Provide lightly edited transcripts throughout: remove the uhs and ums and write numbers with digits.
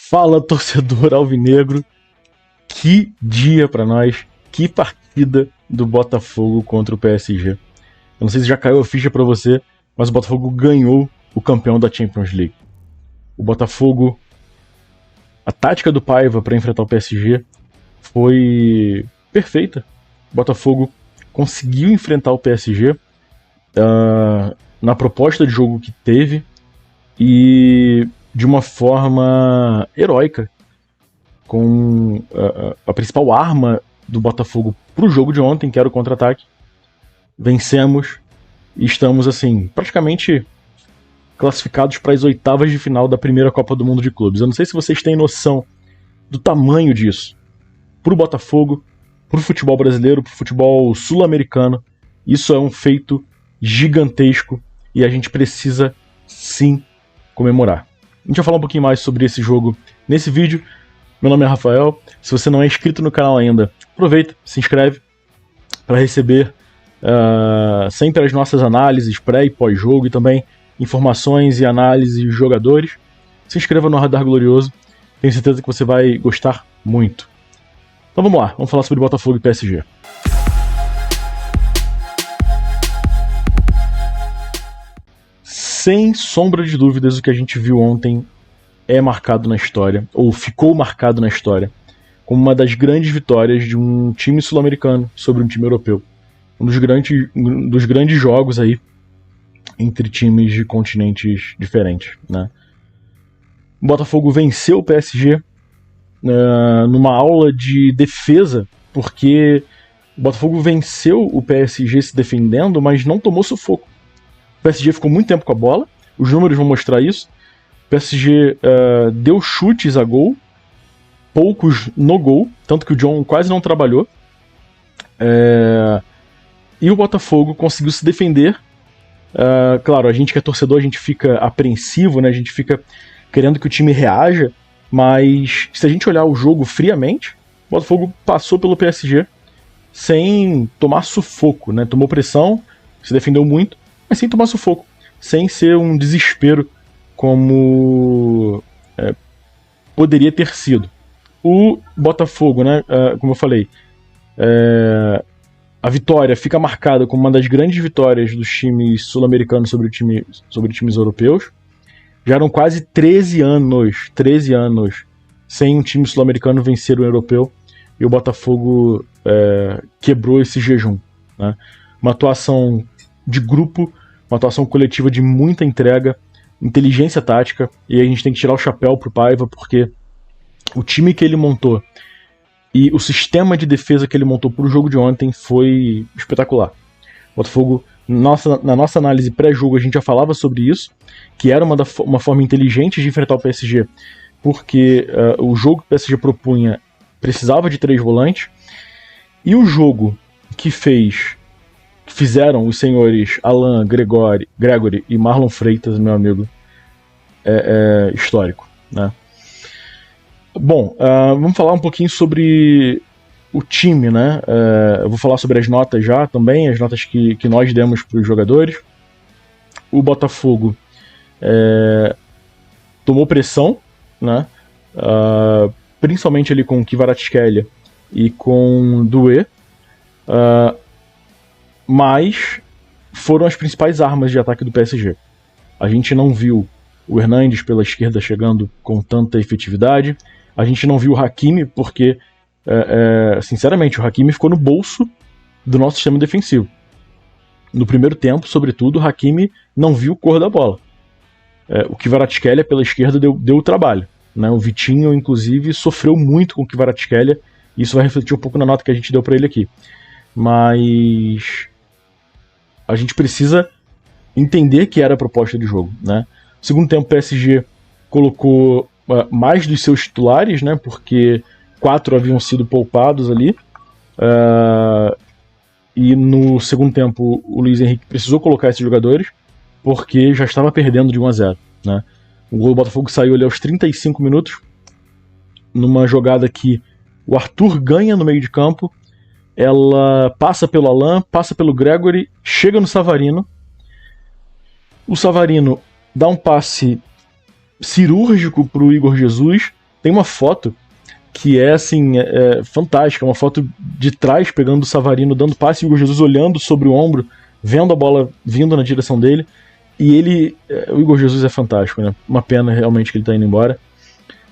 Fala, torcedor alvinegro, que dia pra nós, que partida do Botafogo contra o PSG. Eu não sei se já caiu a ficha pra você, mas o Botafogo ganhou o campeão da Champions League. O Botafogo, a tática do Paiva para enfrentar o PSG foi perfeita. O Botafogo conseguiu enfrentar o PSG na proposta de jogo que teve e de uma forma heróica, com a principal arma do Botafogo pro jogo de ontem, que era o contra-ataque. Vencemos e estamos, assim, praticamente classificados para as oitavas de final da primeira Copa do Mundo de Clubes. Eu não sei se vocês têm noção do tamanho disso. Pro Botafogo, pro futebol brasileiro, pro futebol sul-americano, isso é um feito gigantesco e a gente precisa, sim, comemorar. A gente vai falar um pouquinho mais sobre esse jogo nesse vídeo. Meu nome é Rafael. Se você não é inscrito no canal ainda, aproveita, se inscreve para receber sempre as nossas análises pré e pós-jogo e também informações e análises de jogadores. Se inscreva no Radar Glorioso. Tenho certeza que você vai gostar muito. Então vamos lá, vamos falar sobre Botafogo e PSG. Sem sombra de dúvidas, o que a gente viu ontem é marcado na história, ou ficou marcado na história, como uma das grandes vitórias de um time sul-americano sobre um time europeu. Um dos grandes jogos aí entre times de continentes diferentes, né? O Botafogo venceu o PSG numa aula de defesa, porque o Botafogo venceu o PSG se defendendo, mas não tomou sufoco. O PSG ficou muito tempo com a bola, os números vão mostrar isso. O PSG deu chutes a gol, poucos no gol, tanto que o John quase não trabalhou. E o Botafogo conseguiu se defender. Claro, a gente que é torcedor, a gente fica apreensivo, né? A gente fica querendo que o time reaja, mas se a gente olhar o jogo friamente, o Botafogo passou pelo PSG sem tomar sufoco, né? Tomou pressão, se defendeu muito, mas sem tomar sufoco, sem ser um desespero como poderia ter sido. O Botafogo, né, como eu falei, a vitória fica marcada como uma das grandes vitórias dos times sul-americanos sobre times europeus. Já eram quase 13 anos sem um time sul-americano vencer o europeu, e o Botafogo quebrou esse jejum, né? Uma atuação de grupo, uma atuação coletiva de muita entrega, inteligência tática, e a gente tem que tirar o chapéu pro Paiva, porque o time que ele montou e o sistema de defesa que ele montou pro jogo de ontem foi espetacular. O Botafogo, na nossa análise pré-jogo, a gente já falava sobre isso, que era uma forma inteligente de enfrentar o PSG, porque o jogo que o PSG propunha precisava de 3 volantes, e o jogo que fizeram os senhores Alan, Gregory e Marlon Freitas, meu amigo, é histórico, né? Bom, vamos falar um pouquinho sobre o time, né? Eu vou falar sobre as notas já também, as notas que nós demos para os jogadores. O Botafogo tomou pressão, né? Principalmente ali com o Kvaratskhelia e com o Doué, mas foram as principais armas de ataque do PSG. A gente não viu o Hernandes pela esquerda chegando com tanta efetividade. A gente não viu o Hakimi porque, sinceramente, o Hakimi ficou no bolso do nosso sistema defensivo. No primeiro tempo, sobretudo, o Hakimi não viu cor da bola. O Kvaratskhelia pela esquerda deu o trabalho, né? O Vitinho, inclusive, sofreu muito com o Kvaratskhelia, e isso vai refletir um pouco na nota que a gente deu para ele aqui. Mas a gente precisa entender que era a proposta de jogo, né? No segundo tempo, o PSG colocou mais dos seus titulares, né? Porque 4 haviam sido poupados ali. E no segundo tempo, o Luiz Henrique precisou colocar esses jogadores, porque já estava perdendo de 1-0, né? O gol do Botafogo saiu ali aos 35 minutos, numa jogada que o Arthur ganha no meio de campo. Ela passa pelo Alan, passa pelo Gregory, chega no Savarino. O Savarino dá um passe cirúrgico pro Igor Jesus, Tem uma foto que é assim, fantástica, uma foto de trás pegando o Savarino dando passe e o Igor Jesus olhando sobre o ombro, vendo a bola vindo na direção dele, e o Igor Jesus é fantástico, né? Uma pena realmente que ele tá indo embora,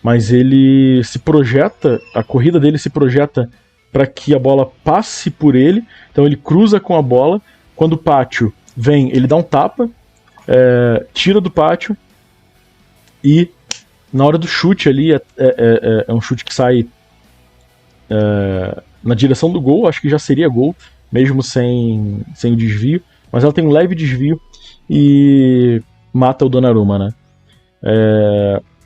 mas ele se projeta, a corrida dele se projeta para que a bola passe por ele, então ele cruza com a bola, quando o Pátio vem, ele dá um tapa, tira do Pátio, e na hora do chute ali, é um chute que sai na direção do gol, acho que já seria gol, mesmo sem o desvio, mas ela tem um leve desvio e mata o Donnarumma, né?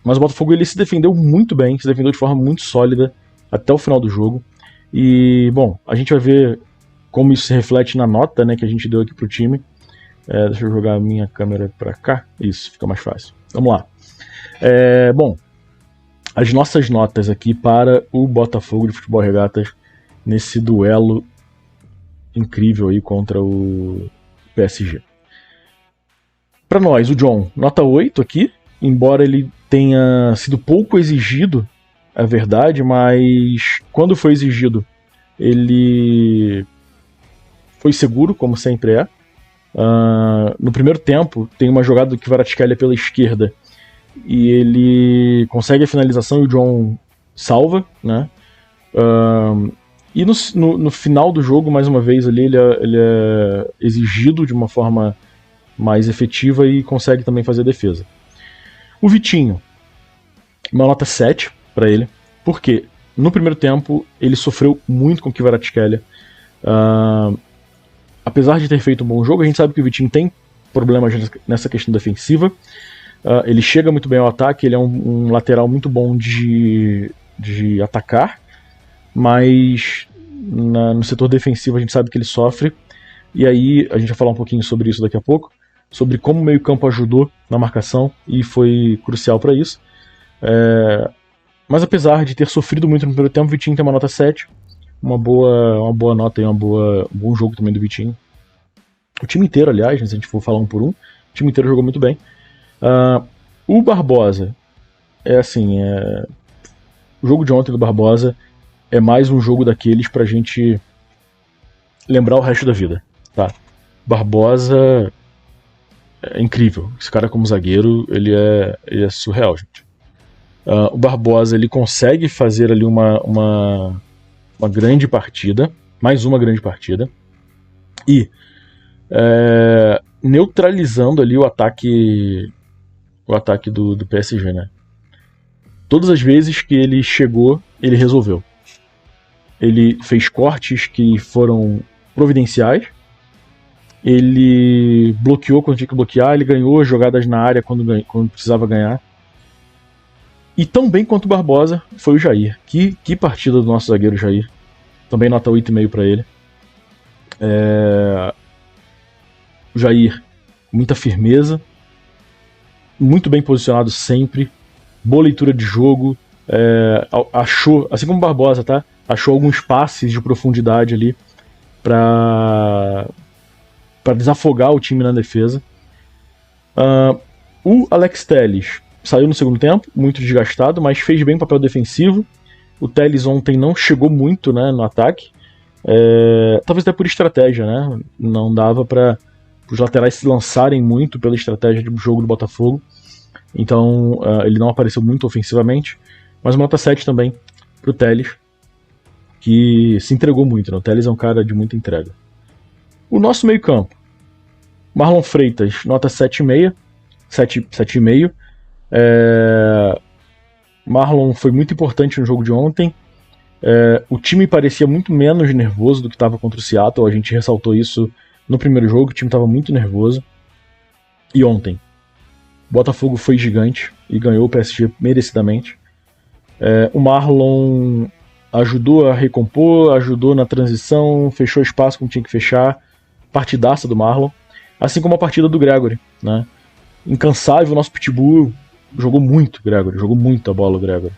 Mas o Botafogo ele se defendeu muito bem, se defendeu de forma muito sólida até o final do jogo. E, bom, a gente vai ver como isso se reflete na nota, né, que a gente deu aqui pro time. Deixa eu jogar a minha câmera pra cá, isso, fica mais fácil. Vamos lá. Bom, as nossas notas aqui para o Botafogo de Futebol Regatas nesse duelo incrível aí contra o PSG. Para nós, o John, nota 8 aqui, embora ele tenha sido pouco exigido, é verdade, mas quando foi exigido, ele foi seguro, como sempre é. No primeiro tempo, tem uma jogada do Kvaratskhelia pela esquerda, e ele consegue a finalização e o John salva, né? E no final do jogo, mais uma vez, ali, ele é exigido de uma forma mais efetiva e consegue também fazer a defesa. O Vitinho, uma nota 7 para ele, porque no primeiro tempo ele sofreu muito com o Kvaratskhelia. Apesar de ter feito um bom jogo, a gente sabe que o Vitinho tem problemas nessa questão defensiva. Ele chega muito bem ao ataque, ele é um lateral muito bom de atacar, mas no setor defensivo a gente sabe que ele sofre, e aí a gente vai falar um pouquinho sobre isso daqui a pouco, sobre como o meio-campo ajudou na marcação e foi crucial para isso. Mas apesar de ter sofrido muito no primeiro tempo, o Vitinho tem uma nota 7, uma boa nota e um bom jogo também do Vitinho. O time inteiro, aliás, se a gente for falar um por um, o time inteiro jogou muito bem. O Barbosa o jogo de ontem do Barbosa é mais um jogo daqueles pra gente lembrar o resto da vida, tá? Barbosa é incrível, esse cara como zagueiro, ele é surreal, gente. O Barbosa, ele consegue fazer ali uma grande partida, mais uma grande partida, e neutralizando ali o ataque do PSG, né? Todas as vezes que ele chegou, ele resolveu. Ele fez cortes que foram providenciais, ele bloqueou quando tinha que bloquear, ele ganhou jogadas na área quando precisava ganhar. E tão bem quanto o Barbosa foi o Jair. Que partida do nosso zagueiro Jair. Também nota 8,5 para ele. O Jair, muita firmeza, muito bem posicionado sempre, boa leitura de jogo, achou, assim como o Barbosa, tá? Achou alguns passes de profundidade ali para desafogar o time na defesa. O Alex Telles saiu no segundo tempo, muito desgastado, mas fez bem o papel defensivo. O Telles ontem não chegou muito, né, no ataque, talvez até por estratégia, né? Não dava para os laterais se lançarem muito pela estratégia de jogo do Botafogo, então ele não apareceu muito ofensivamente, mas uma nota 7 também pro Telles, que se entregou muito, né? O Telles é um cara de muita entrega. O nosso meio campo, Marlon Freitas, nota 7,5. Marlon foi muito importante no jogo de ontem. O time parecia muito menos nervoso do que estava contra o Seattle, a gente ressaltou isso no primeiro jogo, o time estava muito nervoso. E ontem, o Botafogo foi gigante e ganhou o PSG merecidamente. O Marlon ajudou a recompor, ajudou na transição, fechou espaço como tinha que fechar. Partidaça do Marlon. Assim como a partida do Gregory, né? Incansável, o nosso pitbull jogou muito, Gregory, jogou muito a bola o Gregory.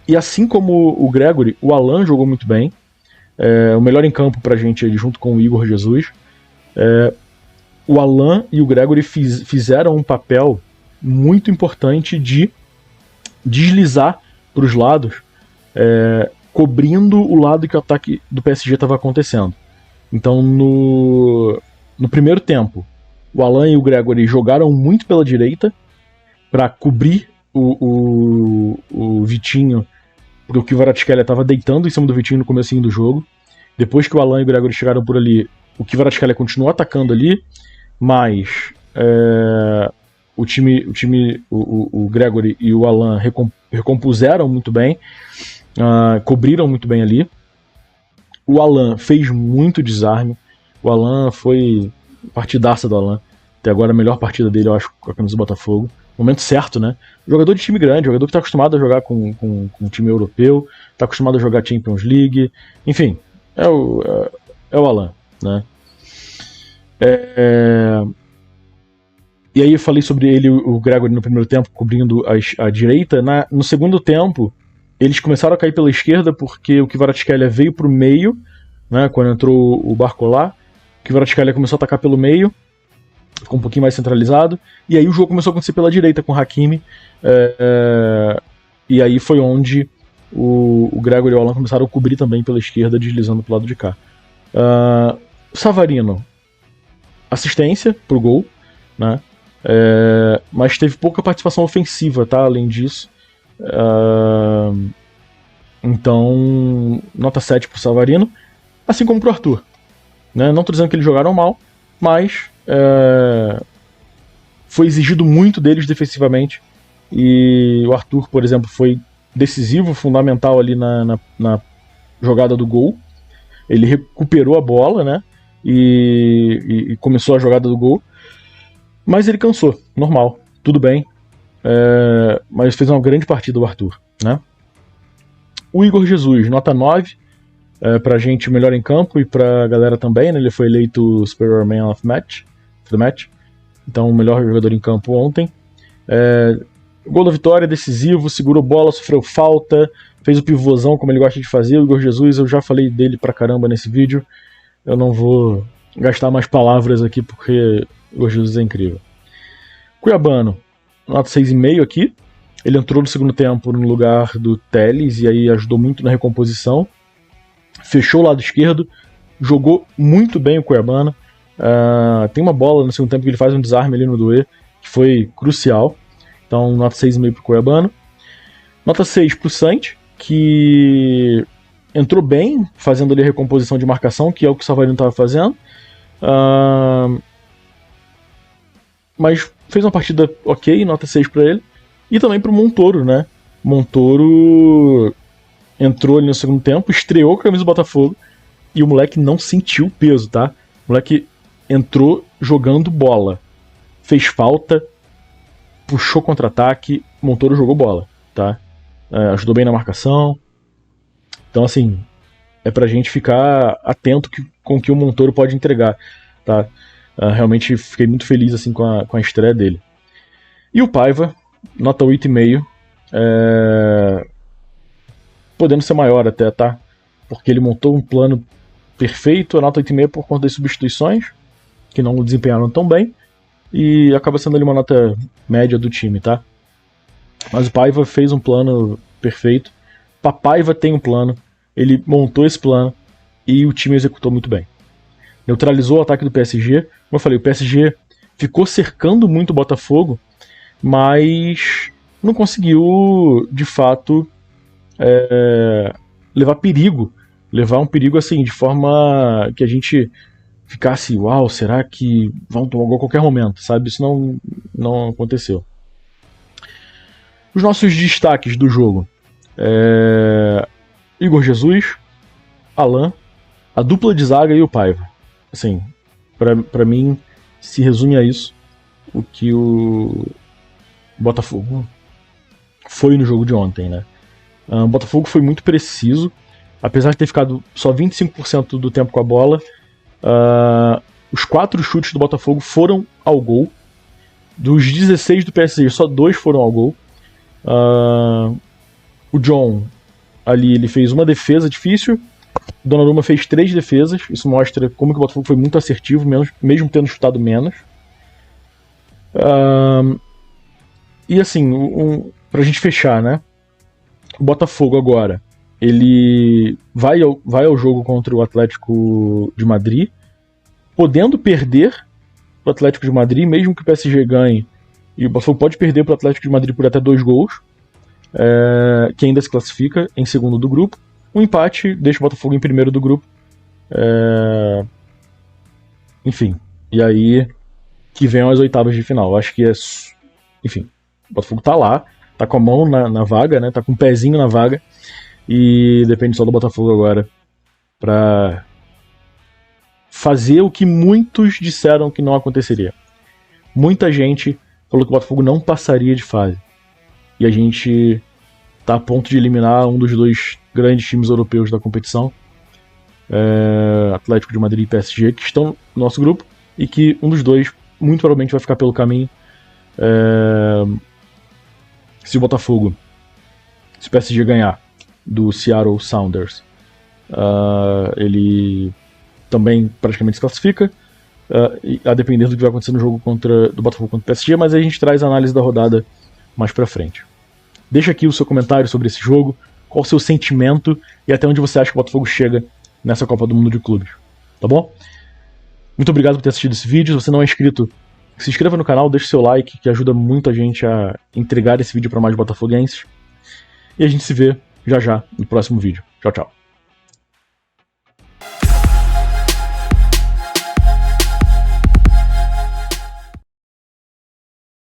E assim como o Gregory, o Alan jogou muito bem. O melhor em campo pra gente ali, junto com o Igor Jesus. O Alan e o Gregory fizeram um papel muito importante de deslizar para os lados, cobrindo o lado que o ataque do PSG estava acontecendo. Então, no primeiro tempo, o Alan e o Gregory jogaram muito pela direita para cobrir o Vitinho, porque o Kvaratskhelia estava deitando em cima do Vitinho no comecinho do jogo. Depois que o Alan e o Gregory chegaram por ali, o Kvaratskhelia continuou atacando ali, mas o Gregory e o Alan recompuseram muito bem, cobriram muito bem ali. O Alan fez muito desarme. O Alan foi partidaça do Alan. Até agora a melhor partida dele, eu acho, com a camisa do Botafogo. Momento certo, né? Jogador de time grande, jogador que está acostumado a jogar com um time europeu, está acostumado a jogar Champions League. Enfim, é o Alan, né? E aí eu falei sobre ele, o Gregory, no primeiro tempo, cobrindo a direita. No segundo tempo, eles começaram a cair pela esquerda porque o Kvaratskhelia veio pro meio, né, quando entrou o Barcola. O Kvaratskhelia começou a atacar pelo meio, ficou um pouquinho mais centralizado, e aí o jogo começou a acontecer pela direita com o Hakimi, e aí foi onde o Gregory e o Alan começaram a cobrir também pela esquerda, deslizando pro lado de cá. Savarino, assistência pro gol, né, mas teve pouca participação ofensiva, tá, além disso. Então, nota 7 pro Savarino, assim como pro Arthur, né? Não tô dizendo que eles jogaram mal, mas foi exigido muito deles defensivamente, e o Arthur, por exemplo, foi decisivo, fundamental ali na jogada do gol. Ele recuperou a bola, né, e começou a jogada do gol, mas ele cansou, normal, tudo bem. Mas fez uma grande partida o Arthur, né? O Igor Jesus, nota 9, pra gente o melhor em campo e pra galera também, né? Ele foi eleito Superior Man of the Match, então o melhor jogador em campo ontem. Gol da vitória, decisivo, segurou bola, sofreu falta, fez o pivôzão como ele gosta de fazer. O Igor Jesus, eu já falei dele pra caramba nesse vídeo, eu não vou gastar mais palavras aqui porque o Igor Jesus é incrível. Cuiabano, nota 6,5 aqui. Ele entrou no segundo tempo no lugar do Telles e aí ajudou muito na recomposição. Fechou o lado esquerdo, jogou muito bem o Cuiabano. Tem uma bola no segundo tempo que ele faz um desarme ali no Doué, que foi crucial. Então, nota 6,5 pro Cuiabano. Nota 6 pro Santi, que entrou bem, fazendo ali a recomposição de marcação, que é o que o Savarino estava fazendo. Mas fez uma partida ok, nota 6 para ele. E também pro Montoro, né? Montoro entrou ali no segundo tempo, estreou com a camisa do Botafogo e o moleque não sentiu o peso, tá? O moleque entrou jogando bola. Fez falta, puxou contra-ataque, Montoro jogou bola, tá? Ajudou bem na marcação. Então, assim, é pra gente ficar atento com o que o Montoro pode entregar, tá? Realmente fiquei muito feliz assim, com a estreia dele. E o Paiva, nota 8,5. Podendo ser maior até, tá? Porque ele montou um plano perfeito, a nota 8,5 por conta das substituições, que não desempenharam tão bem, e acaba sendo ali uma nota média do time, tá? Mas o Paiva fez um plano perfeito. Papaiva tem um plano, ele montou esse plano e o time executou muito bem. Neutralizou o ataque do PSG. Como eu falei, o PSG ficou cercando muito o Botafogo, mas não conseguiu, de fato, levar um perigo assim, de forma que a gente ficasse, uau, será que vão tomar gol a qualquer momento, sabe? Isso não aconteceu. Os nossos destaques do jogo: Igor Jesus, Alan, a dupla de zaga e o Paiva. Assim, pra mim, se resume a isso o que o Botafogo foi no jogo de ontem, né? O Botafogo foi muito preciso, apesar de ter ficado só 25% do tempo com a bola. Os 4 chutes do Botafogo foram ao gol. Dos 16 do PSG, só 2 foram ao gol. O John ali, ele fez uma defesa difícil. O Donnarumma fez 3 defesas. Isso mostra como que o Botafogo foi muito assertivo, mesmo tendo chutado menos. E assim, Pra gente fechar, né? O Botafogo agora, ele vai ao jogo contra o Atlético de Madrid, podendo perder o Atlético de Madrid, mesmo que o PSG ganhe, e o Botafogo pode perder para o Atlético de Madrid por até 2 gols, que ainda se classifica em segundo do grupo. Um empate deixa o Botafogo em primeiro do grupo. Enfim, e aí que venham as oitavas de final. Eu acho que enfim, o Botafogo tá lá, tá com a mão na vaga, né? Tá com o pezinho na vaga. E depende só do Botafogo agora pra fazer o que muitos disseram que não aconteceria. Muita gente falou que o Botafogo não passaria de fase. E a gente tá a ponto de eliminar um dos 2 grandes times europeus da competição, Atlético de Madrid e PSG, que estão no nosso grupo, e que um dos 2 muito provavelmente vai ficar pelo caminho. Se o Botafogo, se o PSG ganhar do Seattle Sounders, ele também praticamente se classifica, a depender do que vai acontecer no jogo do Botafogo contra o PSG, mas aí a gente traz a análise da rodada mais pra frente. Deixa aqui o seu comentário sobre esse jogo, qual o seu sentimento e até onde você acha que o Botafogo chega nessa Copa do Mundo de Clubes, tá bom? Muito obrigado por ter assistido esse vídeo. Se você não é inscrito, se inscreva no canal, deixe seu like, que ajuda muito a gente a entregar esse vídeo para mais botafoguenses. E a gente se vê já no próximo vídeo. Tchau, tchau.